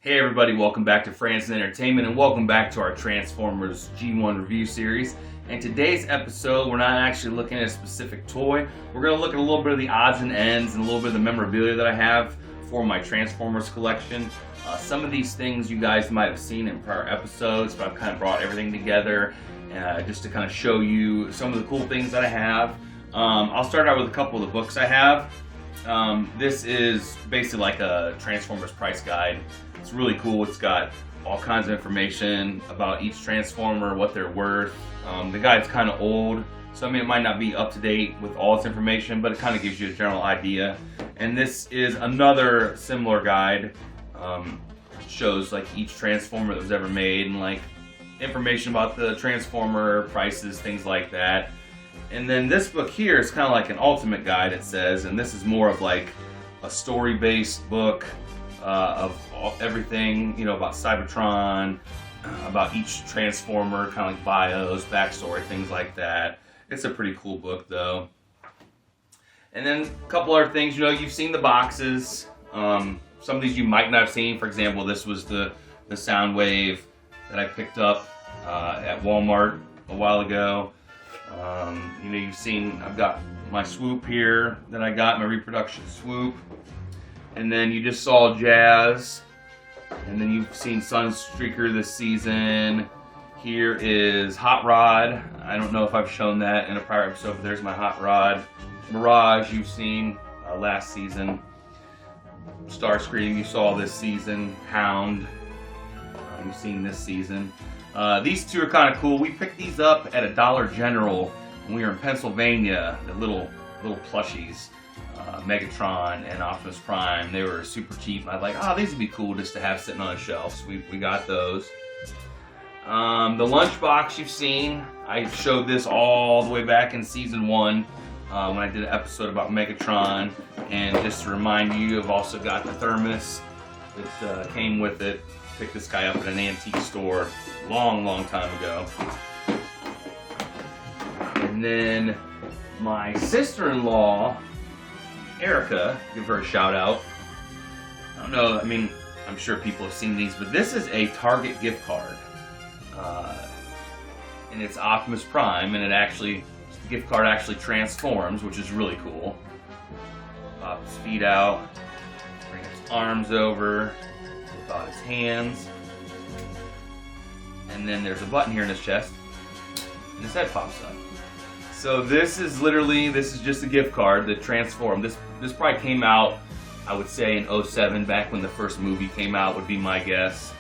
Hey everybody, welcome back to Francis Entertainment and welcome back to our Transformers G1 review series. In today's episode, we're not actually looking at a specific toy. We're going to look at a little bit of the odds and ends and a little bit of the memorabilia that I have for my Transformers collection. Some of these things you guys might have seen in prior episodes, but I've kind of brought everything together just to kind of show you some of the cool things that I have. I'll start out with a couple of the books I have. This is basically like a Transformers price guide. It's really cool. It's got all kinds of information about each Transformer, what they're worth. The guide's kind of old, so I mean it might not be up to date with all its information, but it kind of gives you a general idea. And this is another similar guide. Shows like each Transformer that was ever made and like information about the Transformer, prices, things like that. And then this book here is kind of like an ultimate guide, it says, and this is more of like a story-based book of everything, you know, about Cybertron, about each Transformer, kind of like bios, backstory, things like that. It's a pretty cool book, though. And then a couple other things, you know, you've seen the boxes. Some of these you might not have seen. For example, this was the Soundwave that I picked up at Walmart a while ago. You know, you've seen, I've got my swoop here that I got, my reproduction swoop. And then you just saw Jazz. And then you've seen Sunstreaker this season. Here is Hot Rod. I don't know if I've shown that in a prior episode, but there's my Hot Rod. Mirage you've seen last season. Starscream you saw this season. Hound you've seen this season. These two are kind of cool. We picked these up at a Dollar General when we were in Pennsylvania. The little plushies, Megatron and Optimus Prime. They were super cheap. And I was like, oh, these would be cool just to have sitting on a shelf. So we got those. The lunchbox you've seen. I showed this all the way back in season 1 when I did an episode about Megatron. And just to remind you, I've also got the thermos that came with it. Picked this guy up at an antique store long time ago. And then my sister-in-law, Erica, give her a shout out. I don't know, I mean, I'm sure people have seen these, but this is a Target gift card. And it's Optimus Prime, and the gift card actually transforms, which is really cool. Pop his feet out, bring his arms over, flip out his hands. And then there's a button here in his chest, and his head pops up. So this is just a gift card that transformed. This probably came out, I would say, in 07, back when the first movie came out, would be my guess.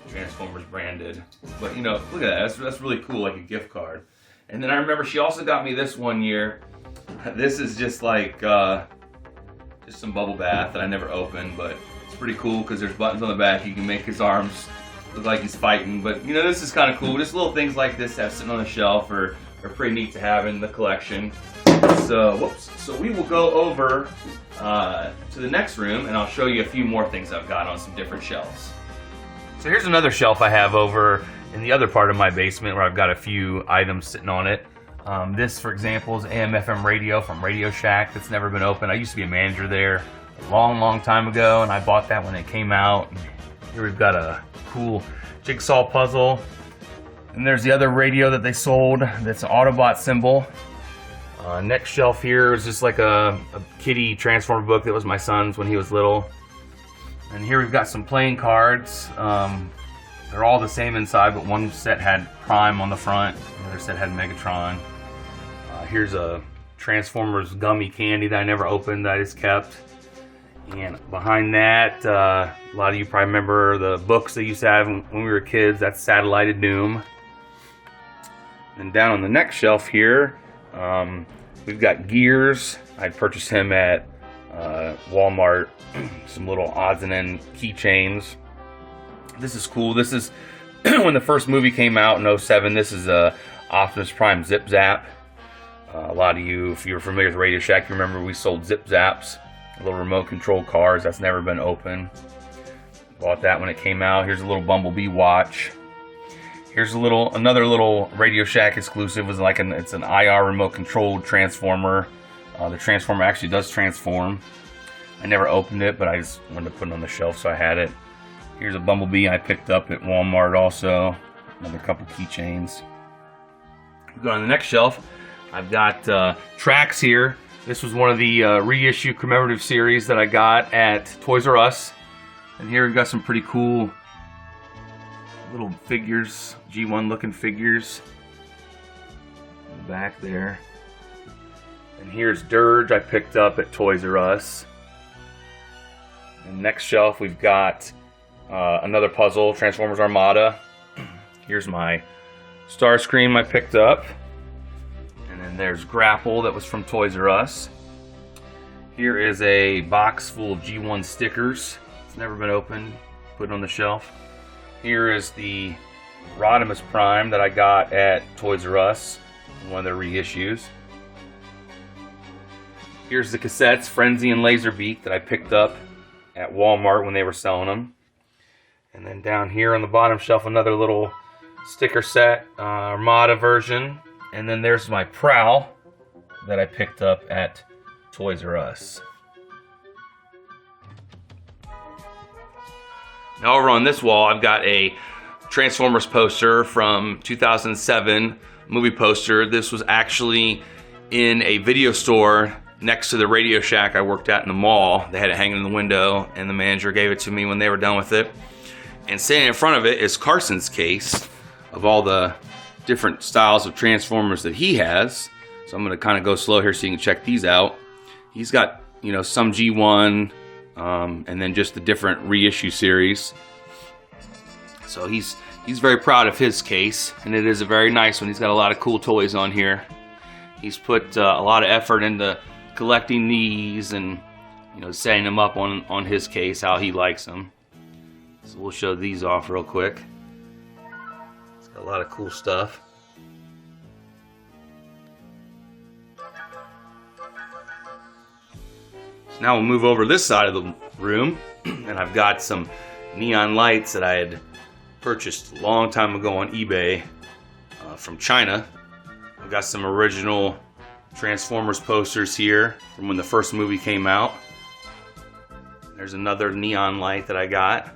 Transformers branded. But, you know, look at that. That's really cool, like a gift card. And then I remember she also got me this one year. This is just like, just some bubble bath that I never opened, but it's pretty cool because there's buttons on the back. You can make his arms look like he's fighting. But, you know, this is kind of cool. Just little things like this have sitting on the shelf are pretty neat to have in the collection. So we will go over to the next room and I'll show you a few more things I've got on some different shelves. So here's another shelf I have over in the other part of my basement where I've got a few items sitting on it. This, for example, is AM/FM radio from Radio Shack that's never been opened. I used to be a manager there a long time ago, and I bought that when it came out. Here we've got a cool jigsaw puzzle. And there's the other radio that they sold that's an Autobot symbol. Next shelf here is just like a kiddie Transformer book that was my son's when he was little. And here we've got some playing cards. They're all the same inside, but one set had Prime on the front, the other set had Megatron. Here's a Transformers gummy candy that I never opened that I just kept. And behind that, a lot of you probably remember the books they used to have when we were kids. That's Satellited Doom. And down on the next shelf here, we've got Gears. I'd purchased him at Walmart. Some little odds and ends keychains. This is cool. This is when the first movie came out in 07. This is Optimus Prime Zip Zap. A lot of you, if you're familiar with Radio Shack, you remember we sold Zip Zaps, little remote control cars. That's never been open. Bought that when it came out. Here's a little Bumblebee watch. Here's another little Radio Shack exclusive. It's an IR remote controlled Transformer. The Transformer actually does transform. I never opened it, but I just wanted to put it on the shelf, so I had it. Here's a Bumblebee I picked up at Walmart also. Another couple keychains. Go on the next shelf. I've got tracks here. This was one of the reissue commemorative series that I got at Toys R Us. And here we've got some pretty cool little figures, G1 looking figures. In the back there. And here's Dirge I picked up at Toys R Us. And next shelf we've got another puzzle, Transformers Armada. Here's my Starscream I picked up. And then there's Grapple that was from Toys R Us. Here is a box full of G1 stickers. It's never been opened. Put it on the shelf. Here is the Optimus Prime that I got at Toys R Us. One of their reissues. Here's the cassettes, Frenzy and Laserbeak, that I picked up at Walmart when they were selling them. And then down here on the bottom shelf, another little sticker set, Armada version. And then there's my Prowl that I picked up at Toys R Us. Now over on this wall, I've got a Transformers poster from 2007, movie poster. This was actually in a video store next to the Radio Shack I worked at in the mall. They had it hanging in the window, and the manager gave it to me when they were done with it. And sitting in front of it is Carson's case of all the different styles of Transformers that he has. So I'm going to kind of go slow here so you can check these out. He's got, you know, some G1, and then just the different reissue series. So he's very proud of his case, and it is a very nice one. He's got a lot of cool toys on here. He's put a lot of effort into collecting these and, you know, setting them up on his case how he likes them. So we'll show these off real quick. It's got a lot of cool stuff. So now we'll move over this side of the room, and I've got some neon lights that I had purchased a long time ago on eBay from China. I've got some original Transformers posters here from when the first movie came out. There's another neon light that I got.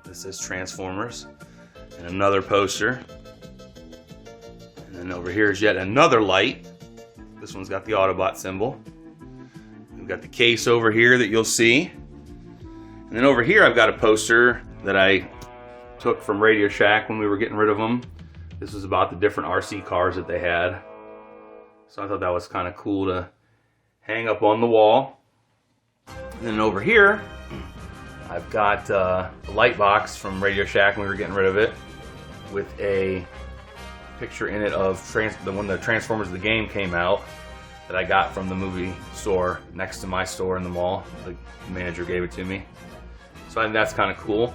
This is Transformers. And another poster. And then over here is yet another light. This one's got the Autobot symbol. We've got the case over here that you'll see. And then over here I've got a poster that I took from Radio Shack when we were getting rid of them. This was about the different RC cars that they had. So I thought that was kind of cool to hang up on the wall. And then over here, I've got a light box from Radio Shack when we were getting rid of it, with a picture in it of when the Transformers the game came out, that I got from the movie store next to my store in the mall. The manager gave it to me. So I think that's kind of cool.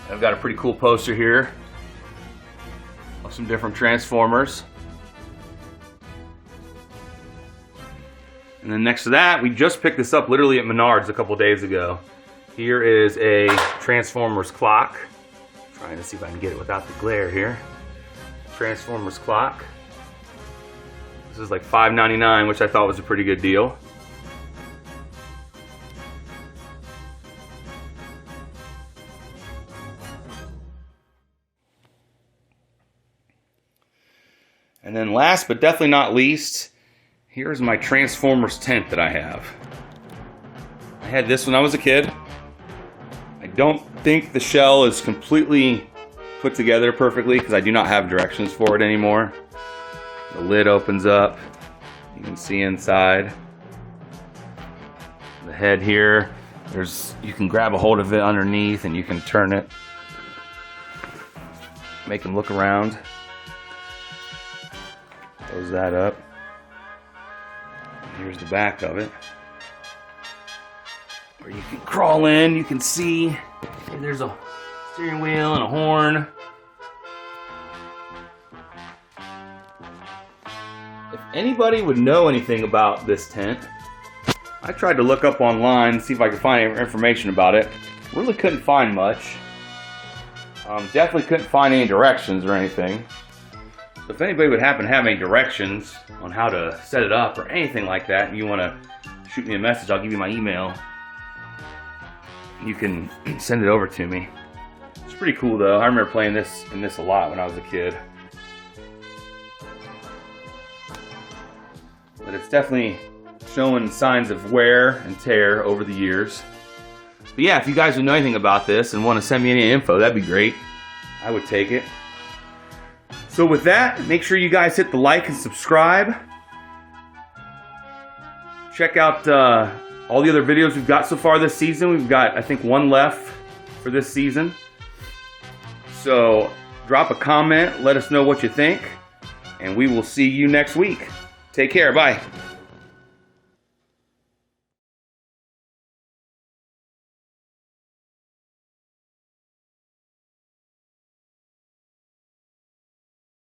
I've got a pretty cool poster here of some different Transformers. And then next to that, we just picked this up literally at Menards a couple days ago. Here is a Transformers clock. I'm trying to see if I can get it without the glare here. Transformers clock. This is like $5.99, which I thought was a pretty good deal. And then last but definitely not least, here's my Transformers tent that I have. I had this when I was a kid. I don't think the shell is completely put together perfectly because I do not have directions for it anymore. The lid opens up. You can see inside. The head here, you can grab a hold of it underneath and you can turn it. Make him look around. Close that up. Here's the back of it. Where you can crawl in, you can see. And there's a steering wheel and a horn. If anybody would know anything about this tent, I tried to look up online and see if I could find any information about it. Really couldn't find much. Definitely couldn't find any directions or anything. If anybody would happen to have any directions on how to set it up or anything like that, and you want to shoot me a message. I'll give you my email. You can send it over to me. It's pretty cool though. I remember playing this a lot when I was a kid. But it's definitely showing signs of wear and tear over the years. But yeah, if you guys would know anything about this and want to send me any info, that'd be great. I would take it. So with that, make sure you guys hit the like and subscribe. Check out all the other videos we've got so far this season. We've got, I think, one left for this season. So drop a comment, let us know what you think, and we will see you next week. Take care, bye.